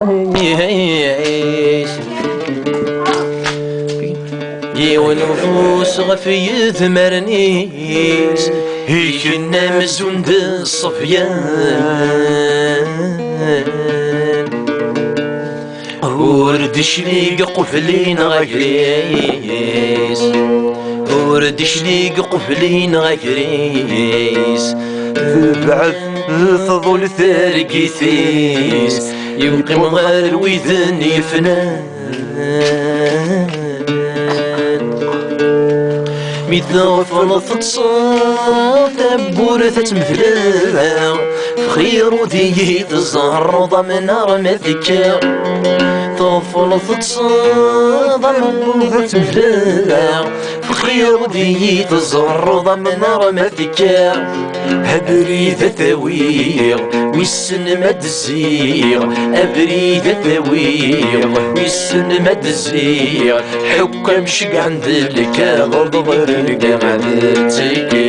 يعيش ونفوس غفي ثمرنيس هيك النمز وند الصفيان وردش ليق قفلين غكريس وردش ليق قفلين غكريس بعد فضل ثارقيثيس يقيم غير الويذن يفنان مثل فلط تصاف تبورة تمثلا فخير ذي تزهر ضمن رمثك طفل تصاف تبورة تمثلا فخير ذي تزهر ضمن رمثك أبريد ثوير ويسن مد الزير أبريد ثوير ويسن مد الزير حكم شق عند الكاغر ضرق مع ذاتك